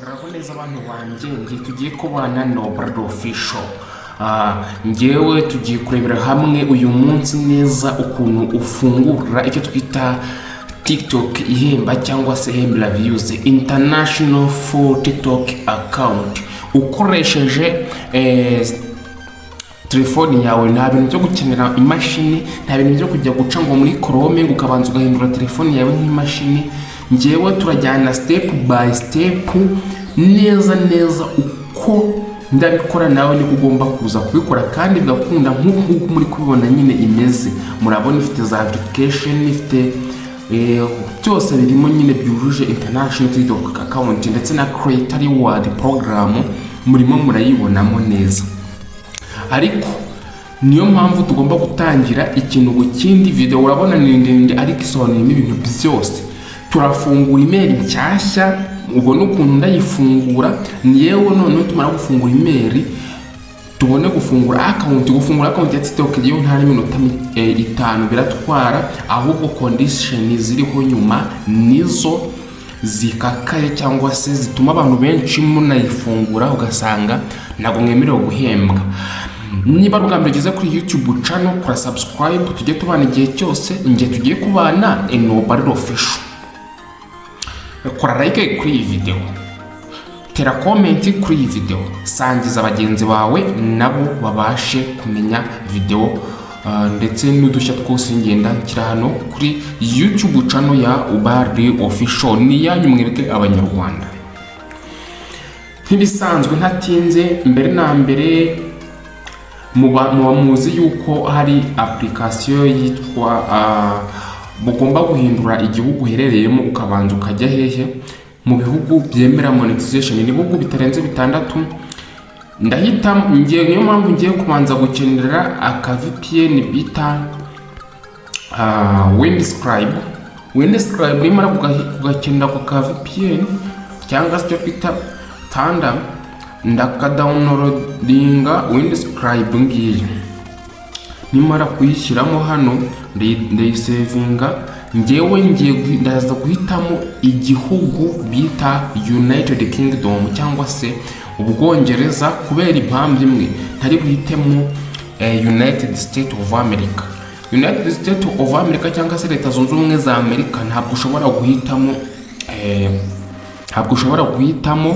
muraho neza abantu banjye ngiye tugiye kubana no Brad Official. Ngewe tugiye kurebera hamwe uyu munsi neza ukuntu ufungura icyo twita TikTok ihemba cyangwa se hembla views international for TikTok account ukoresheje telefoni yawe. Nta bintu byo gukenera imashini, nta bintu byo kujya guca ngo muri Chrome ngo ukabanza ugahindura telefoni yawe nk'imashini. Ngewe turajyana step by step neza uko ndabikora, nawe ni kugomba kuza kubikora kandi bigakunda nk'uko muri kubibona nyine imeze. Murabona ifite za verification, ifite byose birimo nyine byujuje international TikTok account ndetse na creator reward program murimo murayibonamo neza. Ariko niyo mpamvu tugomba gutangira ikintu gukindi video. Urabona ni ndende ariko isobanura ibintu byose. Turafungura email nshyashya, ubwo n'ukuntu ndayifungura. Niyewe none tumara gufungura email tubone gufungura account ya TikTok yo ntari minota 5 biratwara, ahubwo condition ziriho nyuma nizo zikakaye cyangwa se zituma abantu benshi munayifungura ugasanga ntabwo mwemerewe guhembwa. Niba rugambegeze kuri YouTube channel kora subscribe, tujye tubana igihe cyose. Ngiye tugiye kubana no Brad Official. Kora like kuri iyi video, tera comment kuri iyi video, sangiza abagenzi bawe nabo babashe kumenya video ndetse n'udushya twose ngenda nshyira hano kuri YouTube channel ya Brad Official. Ni yanyu mwebwe abanyarwanda. Ntibisanzwe ntatinze, mbere na mbere muba muzi yuko hari application yitwa mugomba guhindura igihugu uherereyemo ukabanza ukajya hehe mu bihugu byemera monetization. Ni bihugu bitarenze 6. Ndahita ngiye, niyo mpamvu ngiye kubanza gukenera aka VPN bita Windscribe. Nimara kugakenera ku ka VPN cyangwa se twita Thunder, ndakadownloadinga Windscribe ngiye. Nimara kuyishyiramo hano ndayisavinga. Ngewe ndaza guhitamo igihugu bita United Kingdom cyangwa se Ubwongereza, kubera impamvu imwe ntari buhitemo United States of America. United States of America cyangwa se Leta Zunze Ubumwe za Amerika ntabwo ushobora guhitamo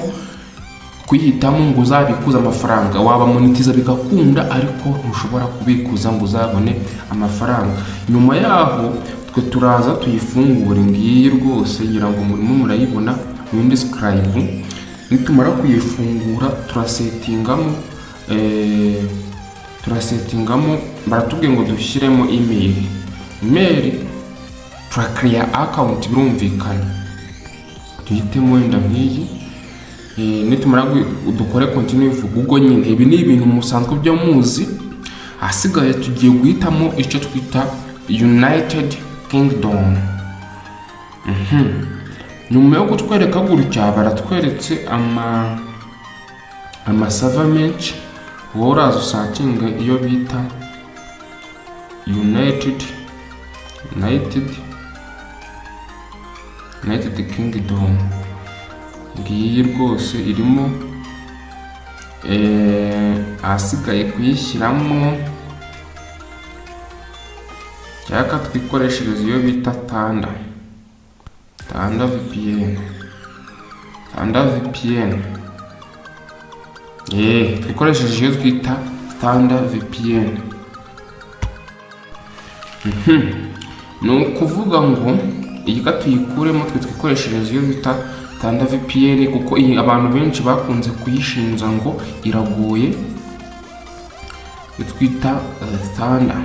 ngo uzabikuza amafaranga. Waba monetiza bigakunda ariko ntushobora kubikuza ngo uzabone amafaranga. Nyuma yaho twe turaza tuyifungure ngiye rwose ngira ngo murimo murayibona Windscribe. Nitumara kuyifungura turasetingamo baratubwiye ngo dushyiremo email turakreate account. Birumvikana tuhitemo wenda nk'iyi. Nitumara dukore continue Google nyine. Ibi ni ibintu musanzwe byo muzi. Asigaye tugiye guhitamo icyo twita United Kingdom. Nyuma yo kutwereka gutya baratweretse amasava menshi. Wowe uraza usakinga iyo bita United Kingdom. Ngiyi rwose irimo. Asigaye kuyishyiramo cyaka twikoreshereza iyo bita Thunder VPN. Twikoresheje iyo twita Thunder VPN. Ni ukuvuga ngo iyi tuyikuremo twikoreshereza iyo bita Thunder VPN, kuko abantu benshi bakunze kuyishinja ngo iragoye. Twita Thunder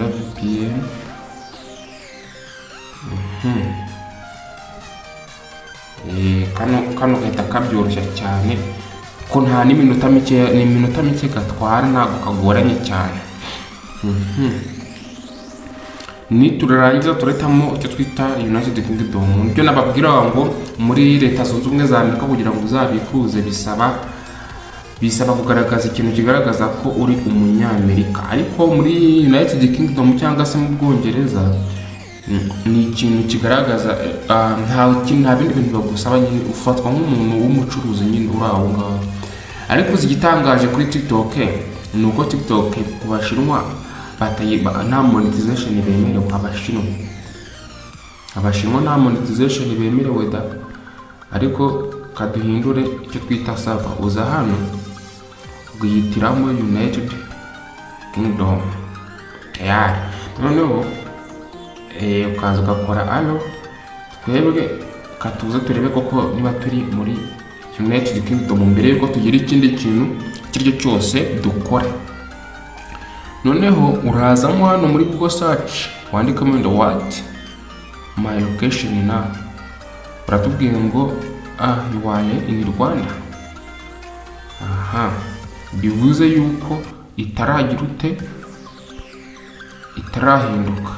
VPN. Kano gahita kabyoroshya cyane ko nta n'iminota mike gatwara, ntabwo kagoranye cyane. Niturarangiza turetamo icyo twita United Kingdom. Ibyo nababwira ngo muri Leta Zunze Ubumwe za Amerika kugira ngo uzabikuze bisaba kugaragaza ikintu kigaragaza ko uri umunyamerika. Ariko muri United Kingdom cyangwa se mu Bwongereza ni ikintu kigaragaza nta bindi bintu bagusaba, nyine ufatwa nk'umuntu w'umucuruzi nyine uri aho ngaho. Ariko igitangaje kuri TikTok ni uko TikTok ku Bashinwa nta monetization bemerewe. Abashinwa nta monetization bemerewe da, ariko kaduhindure icyo twita server. Uza hano ugihitiramo United Kingdom tayari, noneho ukaza ugakora alo, twebwe katuza turebe koko niba turi muri United Kingdom mbere yuko tugira ikindi kintu kiryo cyose dukora. Noneho urazamo hano muri Google search wandikamo ndo what my location now, uratubwiye ngo you are in Rwanda. Bivuze yuko itarahinduka,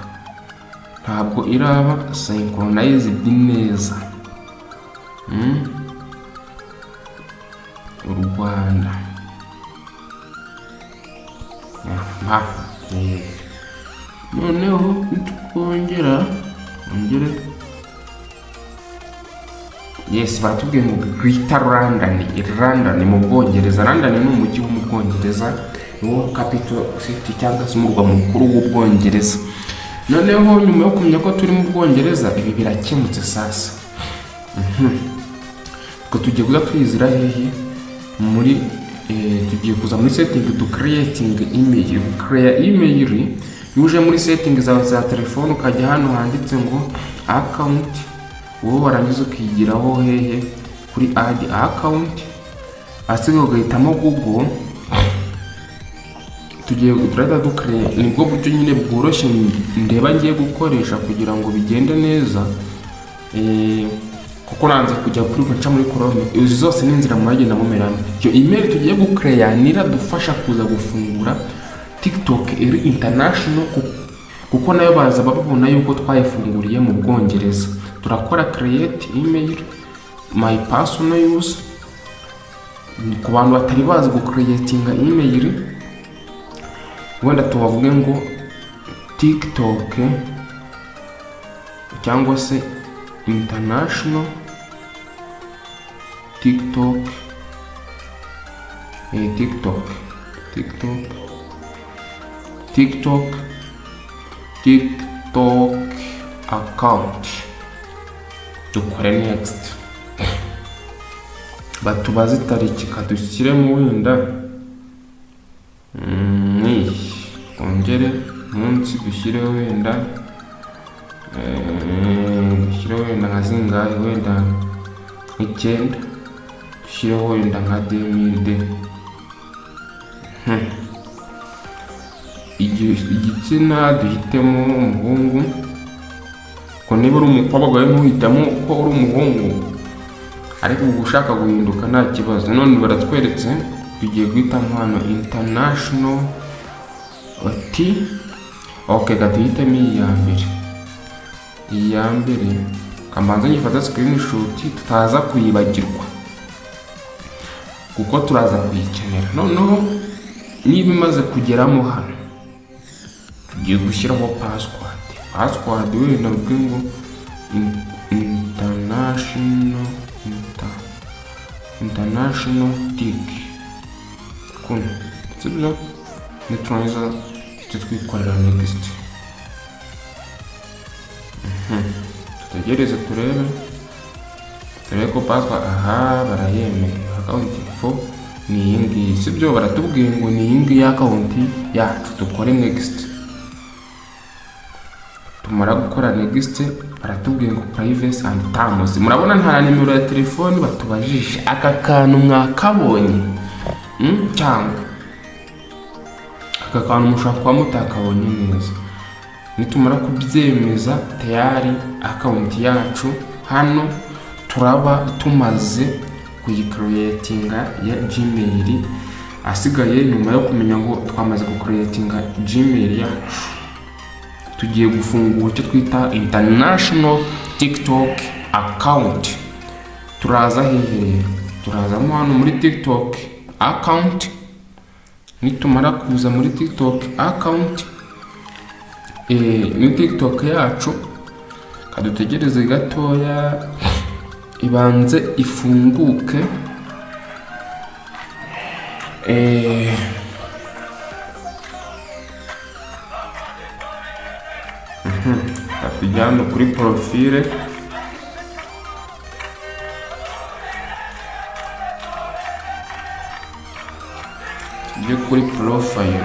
ntabwo iraba synchronized neza. Rwanda noneho tukongera yes, baratubwiye ngo Greater London mu Bwongereza. London ni umujyi wo mu Bwongereza, niwo capital city cyangwa se umurwa mukuru w'Ubwongereza. Noneho nyuma yo kumenya ko turi mu Bwongereza, ibi birakemutse sasa. Ko tugiye kuza twizira hehe muri tugiye kuza muri setting to creating email. Create email yuje muri setting za telefone, ukajya hano handitse ngo account, wowe warangiza ukigiraho hehe kuri add account, asigaye ugahitamo Google. Tugiye turahita ducreate, nibwo buryo nyine bworoshye ndeba ngiye gukoresha kugira ngo bigende neza. Kuko nanze kujya kuri guca muri Chrome, izi zose n'inzira mwagenda mumerana. Iyo email tugiye gucreate niradufasha kuza gufungura TikTok iri international, kuko nayo baza babona yuko twayifunguriye mu Bwongereza. Turakora create email my personal use, ku bantu batari bazi gucreatinga email, wenda tubavuge ngo TikTok cyangwa se international TikTok account. Dukore next, batubaze itariki, kadushyiremo wenda ongere munsi dushyire wenda nka zingahe, wenda 9, dushyire wenda nka 2000. Igitsina duhitemo umuhungu, ko niba uri umukobwa we ntuhitamo ko uri umuhungu, ariko ushaka guhinduka nta kibazo. None baratweretse tugiye guhitamo hano international gaduhitemo iya mbere, kamanza nyifata screenshot tutaza kuyibagirwa kuko turaza kuyikenera. Noneho niba imaze kugeramo hano, tugiye gushyiraho password wenda ngo international tik kuno sibyo, nitranza twikorera next. Tutegereze turebe ko password barayemeye. Account info ni iyi ngiyi sibyo, baratubwiye ngo ni iyi ngiyi account yacu. Dukore next, tumara gukora next baratubwiye ngo privacy and terms. Murabona nta nimero ya telefone batubajije, aka kantu mwakabonye cyangwa aka kantu mushaka kwa mutakabonye neza. Nitumara kubyemeza tayari account yacu hano turaba tumaze kuyicreatinga ya Gmail. Asigaye nyuma yo kumenya ngo twamaze gucreatinga Gmail yacu, tugiye gufungura icyo twita international TikTok account. Turaza hehe, turazamo hano muri TikTok account. Nitumara kuza muri TikTok account, ni TikTok yacu kadutegereze gatoya ibanze ifunguke. Atujyana kuri profile. Tujye kuri profile.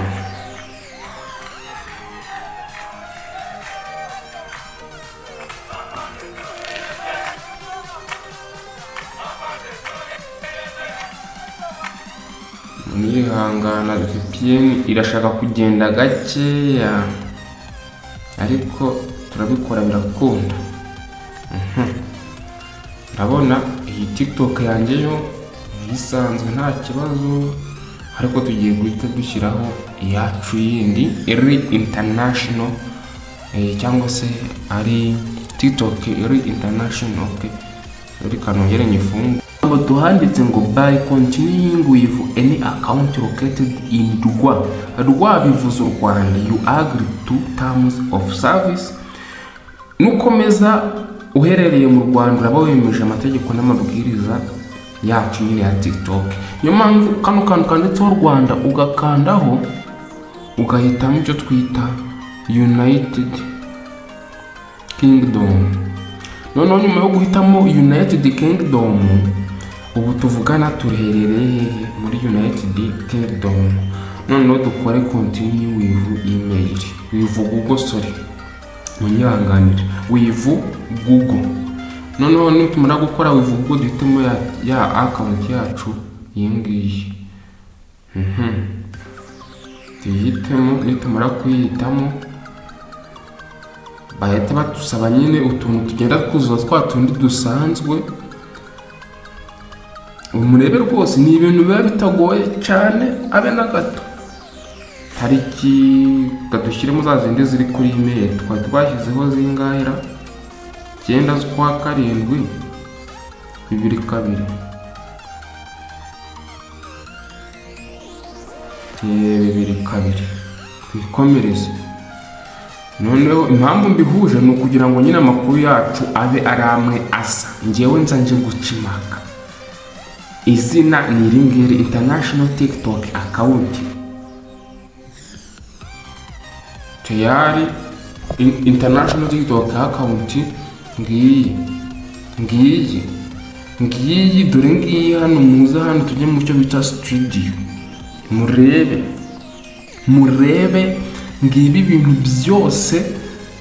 Nihangana VPN irashaka kugenda gakeya, ariko turabikora birakunda. Ndabona iyi TikTok yanjye yo isanzwe nta kibazo, ariko tugiye guhita dushyiraho iyacu yindi iri international, cyangwa se ari TikTok iri international. Uri kanongere nyifungu duhanditse ngo by continuing with any account located in Rwa. Rwa bivuze u Rwanda. You agree to terms of service. Nukomeza uherereye mu Rwanda uraba wemeje amategeko n'amabwiriza yacu nyine ya TikTok. Niyo mpamvu kano kantu kanditseho Rwanda ugakandaho, ugahitamo icyo twita United Kingdom. Noneho nyuma yo guhitamo United Kingdom, ubu tuvugana tuherereye muri United Kingdom. Noneho dukore continue with email, with Google, sorry, munyihanganire, with Google. Noneho nitumara gukora with Google duhitemo ya account yacu yingiyi. Tuyihitemo, nitumara kuyihitamo bahita batusaba nyine utuntu tugenda twuzuza twa tundi dusanzwe. Umurebe rwose ni ibintu biba bitagoye cyane abe na gato. Tariki gadushyiremo za zindi ziri kuri email twari twashyizeho zingahera 9/7/2022. Twikomereze. Noneho impamvu mbihuje ni ukugira ngo nyine amakuru yacu abe ari amwe asa. Njyewe nzanje gucimaka izina ni iringiri international TikTok account. Tayari international TikTok account ngiyi dore ngiyi hano. Muze hano tujye mu cyo bita studio, murebe ngibi ibintu byose.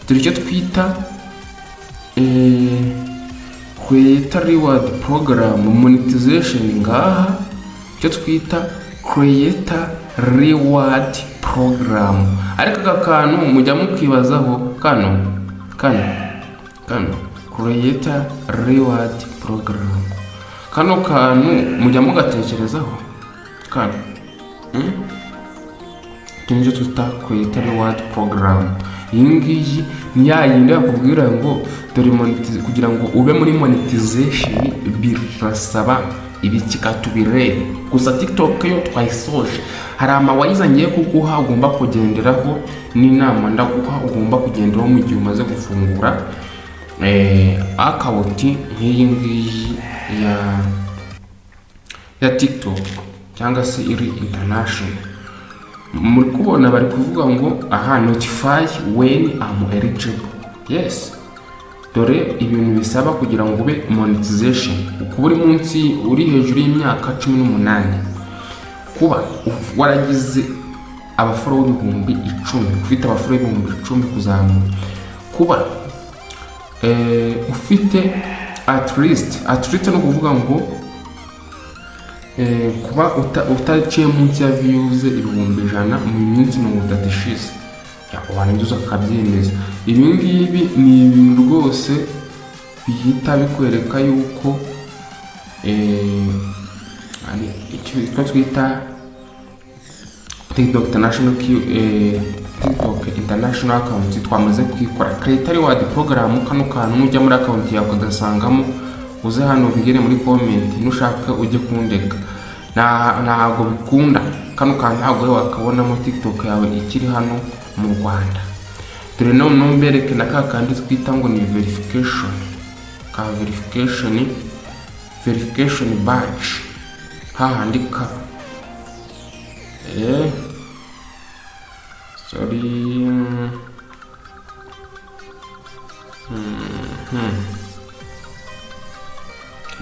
Dore icyo twita creator reward program monetization ngaha, icyo twita creator reward program. Ariko akantu mujya mukwibazaho kano creator reward program, kano kantu mujya mugatekerezaho kano nicyo twita creator reward program. Iyi ngiyi ni yayindi yakubwira ngo dore kugira ngo ube muri monetization birasaba ibiki katubirere. Gusa TikTok yo twayisoje, hari amawayiza ngiye kuguha ugomba kugenderaho, n'inama ndaguha ugomba kugenderaho mu gihe umaze gufungura account nk'iyi ngiyi ya TikTok cyangwa se iri international. Muri kubona bari kuvuga ngo aha notify when I'm eligible. Yes, dore ibintu bisaba kugira ngo ube monetization. Kuba uri munsi, uri hejuru y'imyaka 18, kuba waragize abafollow 10,000, ufite abafollow 10,000 kuzamura, kuba ufite at least no kuvuga ngo kuba utaciye munsi ya views 100,000 mu minsi 30 ishize, warangiza ukabyemeza. Ibi ngibi ni ibintu rwose bihita bikwereka yuko icyo twita TikTok international account twamaze kwikora. Creator reward program, kano kantu nujya muri account yawe ugasangamo, uze hano bigere muri comment nushaka ujye kundeka. Ntago bikunda kano kantu, ntago wakabonamo TikTok yawe ikiri hano mu Rwanda. dore noneho mbereke na ka kandi twita ngo ni verification, ka verification badge, hahandi ka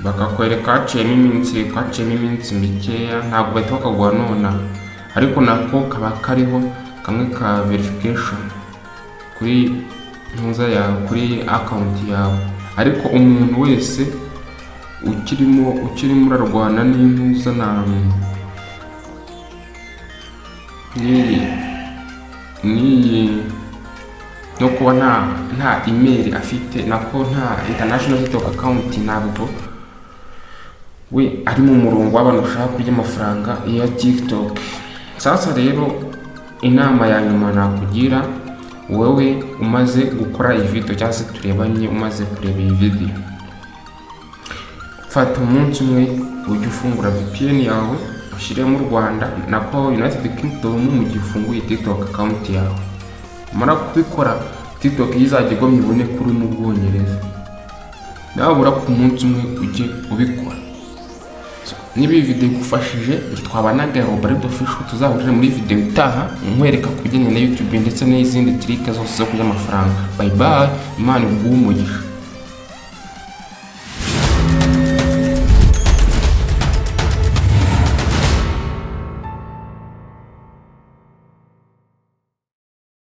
bakakwereka haciyemo iminsi mikeya, ntabwo bahita bakaguha nona, ariko nako kaba kariho kamwe ka verification kuri ntuza yawe, kuri account yawe. Ariko umuntu wese ukirimo urarwana n'intuza no kuba nta email afite, nako nta international TikTok account, ntabwo we ari mu murongo w'abantu ushaka kurya amafaranga ya TikTok. Sasa rero inama ya nyuma nakugira wowe umaze gukora iyi video cyangwa se turebanye, umaze kureba iyi video, fata umunsi umwe ujye ufungura VPN yawe ushyire mu Rwanda nako United Kingdom mu gihe ufunguye TikTok account yawe. Mara kubikora TikTok izajya igomba ibone kuri mu Bwongereza, nabura ku munsi umwe ujye ubikora. Niba iyi video igufashije, twabanaga Robert Official, tuzahurira muri video itaha nkwereka ku bijyanye na YouTube ndetse n'izindi tricks zose zo kurya amafaranga. Bye bye, Imana iguhe umugisha.